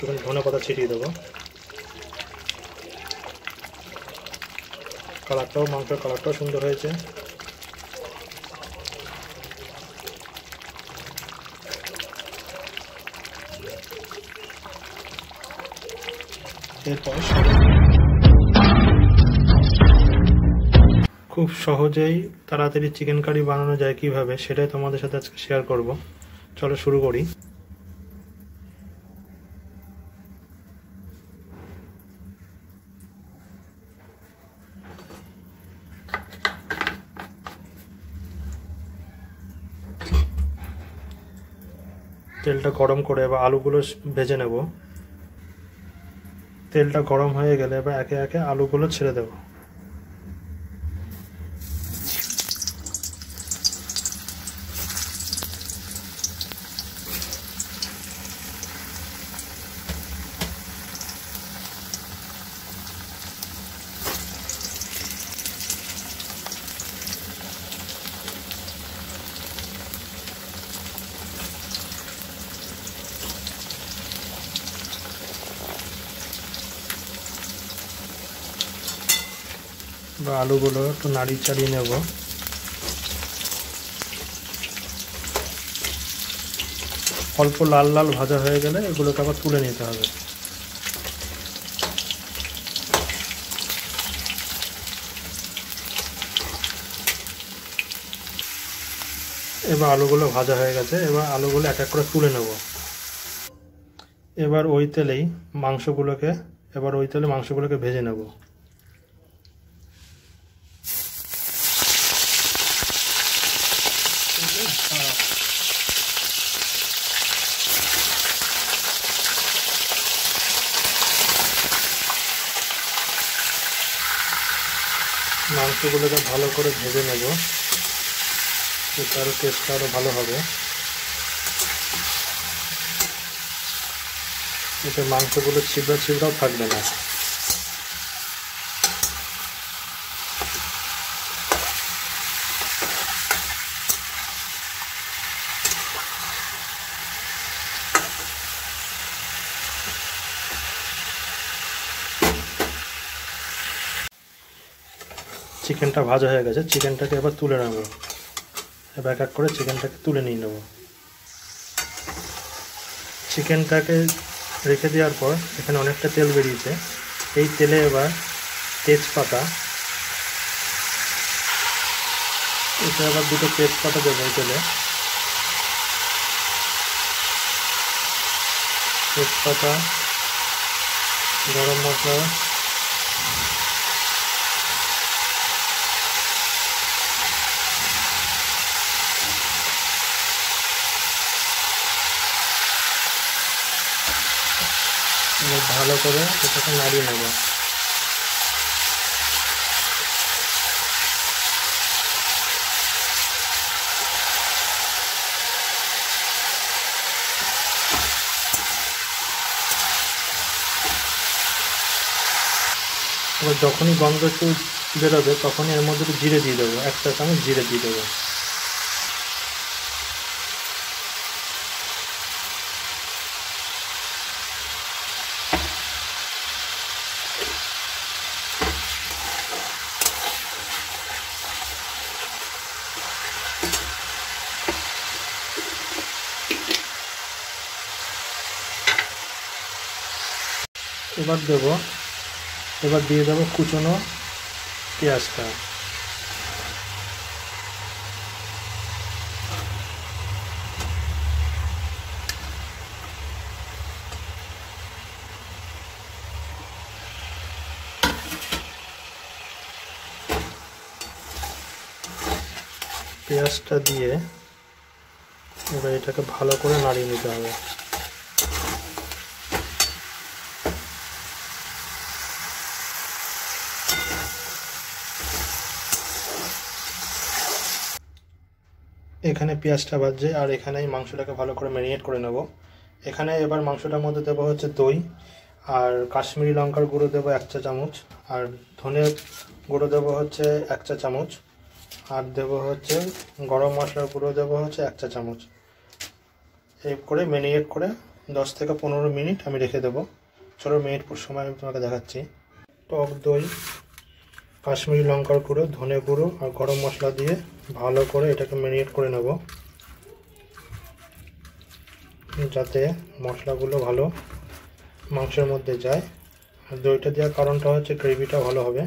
একটুখানি ধনেপাতা ছিটিয়ে দেবো। মাংসের কালারটাও সুন্দর হয়েছে। এরপর খুব সহজেই তাড়াতাড়ি চিকেন কারি বানানো যায় কিভাবে, সেটাই তোমাদের সাথে আজকে শেয়ার করব। চলো শুরু করি। তেলটা গরম করে এবার আলুগুলো ভেজে নেব। তেলটা গরম হয়ে গেলে এবার একে একে আলুগুলো ছেড়ে দেব। বা আলুগুলো একটু নাড়িয়ে চাড়িয়ে নেব। অল্প লাল লাল ভাজা হয়ে গেলে এগুলোকে আবার তুলে নিতে হবে। এবার আলুগুলো ভাজা হয়ে গেছে, এবার আলুগুলো এক এক করে তুলে নেব। এবার ওই তেলে মাংসগুলোকে ভেজে নেব। মাংসগুলোকে ভালো করে ভেজে নেব, এতে আরও টেস্টটা আরও ভালো হবে। এতে মাংসগুলো ছিবড়াও থাকবে না। চিকেনটা ভাজা হয়ে গেছে, চিকেনটাকে এবার তুলে নেব। এবার এক এক করে চিকেনটাকে তুলে নিয়ে নেব। চিকেনটাকে রেখে দেওয়ার পর এখানে অনেকটা তেল বেরিয়েছে। এই তেলে এবার তেজপাতা, এটা আবার দুটো তেজপাতা দেবো এই তেলে। তেজপাতা, গরম মশলা, ভালো করে এটাকে নাড়িয়ে নেব। এবার যখনই গন্ধ একটু বেরোবে তখনই এর মধ্যে একটু জিরে দিয়ে দেবো, 1 চা চামচ জিরে দিয়ে দেবো। এবার দিয়ে দেবো কুচনো পেঁয়াজটা। পেঁয়াজটা দিয়ে এবার এটাকে ভালো করে নাড়িয়ে নিতে হবে। এখানে পেঁয়াজটা ভাজছে আর এখানে মাংসটাকে ভালো করে ম্যারিনেট করে নেব। এখানে এবার মাংসটার মধ্যে দেবো হচ্ছে দই, আর কাশ্মীরি লঙ্কার গুঁড়ো দেবো 1 চা চামচ, আর ধনে গুঁড়ো দেবো হচ্ছে 1 চা চামচ, আর দেবো হচ্ছে গরম মশলার গুঁড়ো দেবো হচ্ছে 1 চা চামচ। এই করে ম্যারিনেট করে 10 থেকে 15 মিনিট আমি রেখে দেবো। চলো মিনিট সময় আমি তোমাকে দেখাচ্ছি। টক দই, কাশ্মীরি লঙ্কার গুঁড়ো, ধনে গুঁড়ো আর গরম মশলা দিয়ে ভালো করে এটাকে ম্যারিনেট করে নেব, যাতে মশলাগুলো ভালো মাংসের মধ্যে যায়। আর দইটা দেওয়ার কারণটা হচ্ছে গ্রেভিটা ভালো হবে।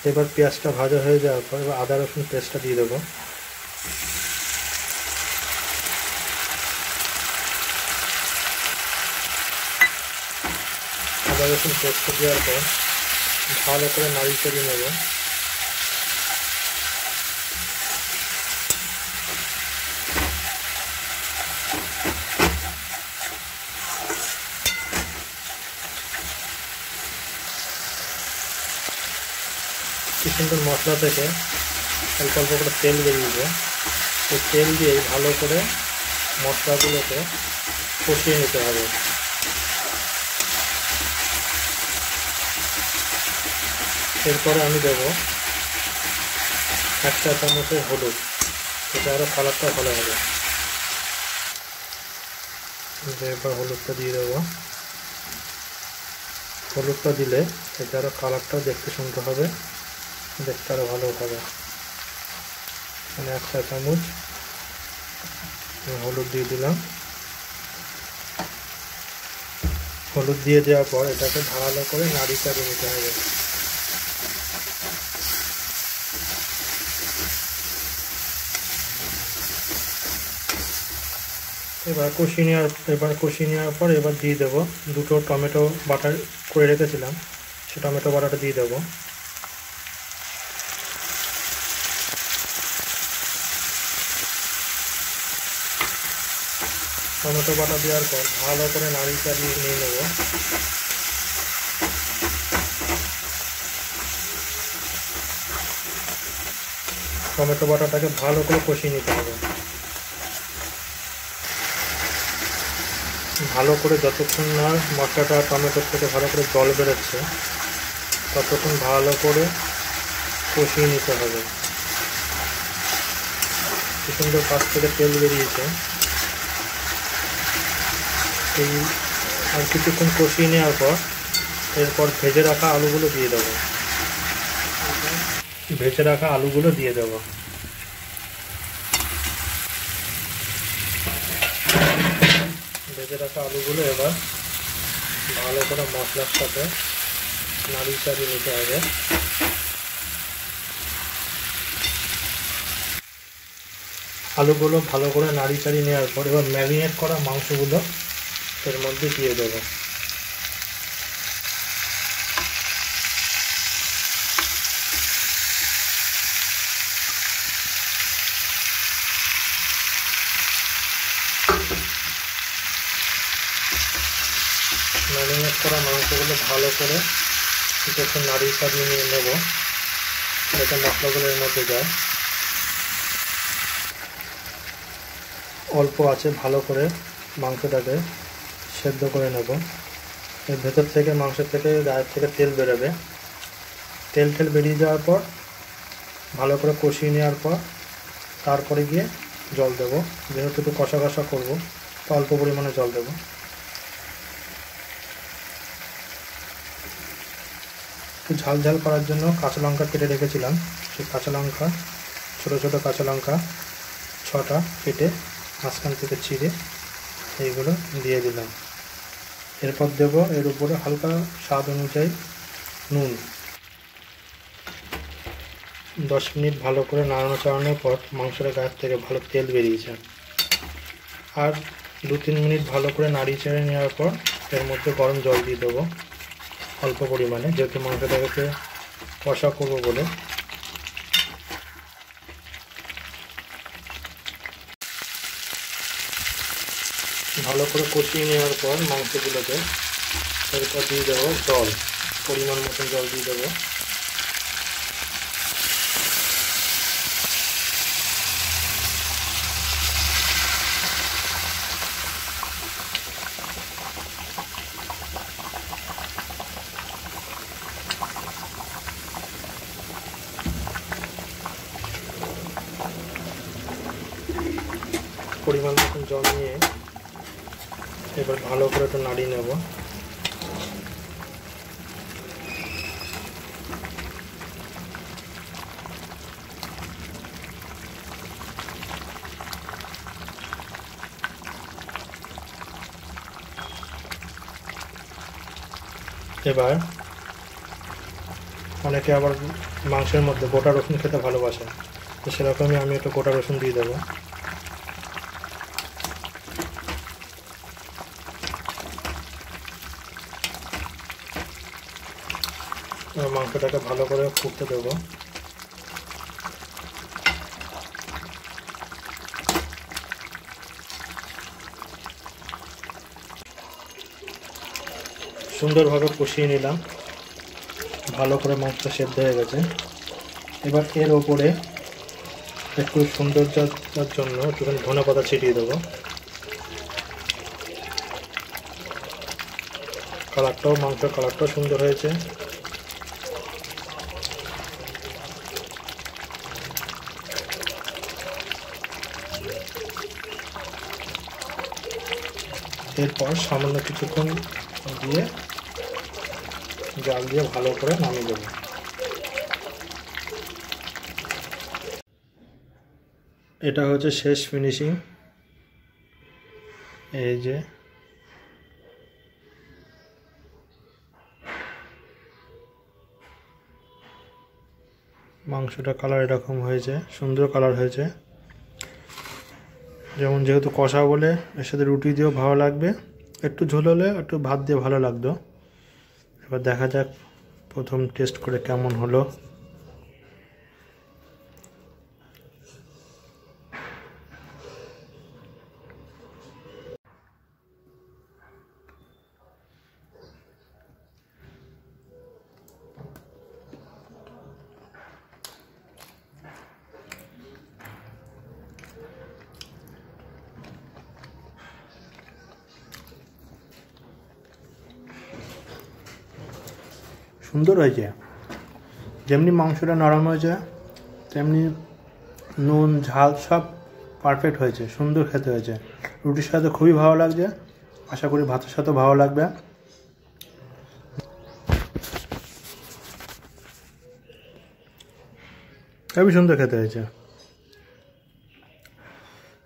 এবার পেঁয়াজটা ভাজা হয়ে যাওয়ার পর এবার আদা রসুন পেস্টটা দিয়ে দেবো। আদা রসুন পেস্টটা দেওয়ার পর ভালো করে নাড়ি চাড়িয়ে নেব। কি সুন্দর মশলা থেকে অল্প অল্প করে তেল বেরিয়েছে, সেই তেল দিয়ে ভালো করে মশলাগুলোকে কষিয়ে নিতে হবে। এরপরে আমি দেবো 1 চা চামচের হলুদ, এটা আরও কালারটা ভালো হবে। এবার হলুদটা দিয়ে দেবো। হলুদটা দিলে এটা আরও কালারটাও দেখতে সুন্দর হবে, দেখতে আরও ভালো হবে। মানে 1 চা চামচ হলুদ দিয়ে দিলাম। হলুদ দিয়ে দেওয়ার পর এটাকে ভালো করে নাড়ি চাড়িয়ে নিতে হবে। এবার কষিয়ে নেওয়ার পর এবার দিয়ে দেবো 2টো টমেটো বাটা করে রেখেছিলাম, সে টমেটো বাটাটা দিয়ে দেবো। টমেটো বাটা দেওয়ার পর ভালো করে নাড়ি চাড়িয়ে নিয়ে নেব। টমেটো বাটাটাকে ভালো করে কষিয়ে নিতে হবে। ভালো করে যতক্ষণ না মশলাটা টমেটোর থেকে ভালো করে জল বেরোচ্ছে ততক্ষণ ভালো করে কষিয়ে নিতে হবে। কি সুন্দর পাশ থেকে তেল বেরিয়েছে। এই আর কিছুক্ষণ কষিয়ে নেওয়ার পর এরপর ভেজে রাখা আলুগুলো দিয়ে দেবো। ভেজে রাখা আলুগুলো দিয়ে দেবো। ভেজে রাখা আলুগুলো এবার ভালো করে মশলার সাথে নাড়ি চাড়িয়ে নিতে হবে। আলুগুলো ভালো করে নাড়ি চাড়িয়ে নেওয়ার পর এবার ম্যারিনেট করা মাংসগুলো এর মধ্যে দিয়ে দেবো। ম্যারিনেট করা মাংসগুলো ভালো করে কিছুক্ষণ নাড়িয়ে চাড়িয়ে নিয়ে নেব, যাতে মশলাগুলো এর মধ্যে যায়। অল্প আছে ভালো করে মাংসটাকে সেদ্ধ করে নেব। এর ভেতর থেকে মাংসের থেকে গায়ের থেকে তেল বেরোবে। তেল বেরিয়ে যাওয়ার পর ভালো করে কষিয়ে নেওয়ার পর তারপরে গিয়ে জল দেব। যেহেতু একটু কষা কষা করবো তো অল্প পরিমাণে জল দেব। একটু ঝাল ঝাল করার জন্য কাঁচা লঙ্কা কেটে রেখেছিলাম, সেই কাঁচা লঙ্কা ছোটো ছোটো কাঁচা লঙ্কা 6টা কেটে মাঝখান থেকে চিড়ে এইগুলো দিয়ে দিলাম। এরপর দেব এর উপরে হালকা স্বাদ অনুযায়ী নুন। 10 মিনিট ভালো করে নাড়ানো চাড়ানোর পর মাংসের গায়ের থেকে ভালো তেল বেরিয়েছে। আর 2-3 মিনিট ভালো করে নাড়িয়ে চেড়ে নেওয়ার পর এর মধ্যে গরম জল দিয়ে দেবো অল্প পরিমাণে, যেহেতু মাংসটাকে কষা করবো বলে। ভালো করে কষিয়ে নেওয়ার পর মাংসগুলোকে এরপর দিয়ে দেবো জল, পরিমাণ মতন জল দিয়ে দেবো। পরিমাণ মতন জল নিয়ে এবার ভালো করে একটু নাড়িয়ে নেব। এবার অনেকে আবার মাংসের মধ্যে গোটা রসুন খেতে ভালোবাসে, তো সেরকমই আমি একটু গোটা রসুন দিয়ে দেবো। মাংসটাকে ভালো করে ফুটতে দেবো। সুন্দরভাবে কষিয়ে নিলাম, ভালো করে মাংসটা সেদ্ধ হয়ে গেছে। এবার এর ওপরে একটু সৌন্দর্যের জন্য একটুখানি ধনেপাতা ছিটিয়ে দেবো। মাংসের কালারটাও সুন্দর হয়েছে। এরপর সামান্য কিছুক্ষণ দিয়ে জাল দিয়ে ভালো করে নামিয়ে দেবো। এটা হচ্ছে শেষ ফিনিশিং। এই যে মাংসটা কালার এরকম হয়েছে, সুন্দর কালার হয়েছে। যেহেতু কষা বলে এর সাথে রুটি দিয়েও ভালো লাগবে, একটু ঝোল হলে একটু ভাত দিয়ে ভালো লাগতো। এবার দেখা যাক প্রথম টেস্ট করে কেমন হলো। সুন্দর হয়েছে, যেমনি মাংসটা নরম হয়েছে তেমনি নুন ঝাল সব পারফেক্ট হয়েছে, সুন্দর খেতে হয়েছে। রুটির সাথে খুবই ভালো লাগছে, আশা করি ভাতের সাথেও ভালো লাগবে। খুবই সুন্দর খেতে হয়েছে,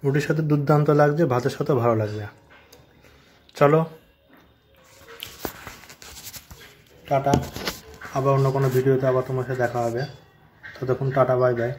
রুটির সাথে দুর্দান্ত লাগছে, ভাতের সাথেও ভালো লাগবে। চলো টাটা, আবার অন্য কোনো ভিডিওতে আবার তোমার সাথে দেখা হবে। ততক্ষণ টাটা, বাই বাই।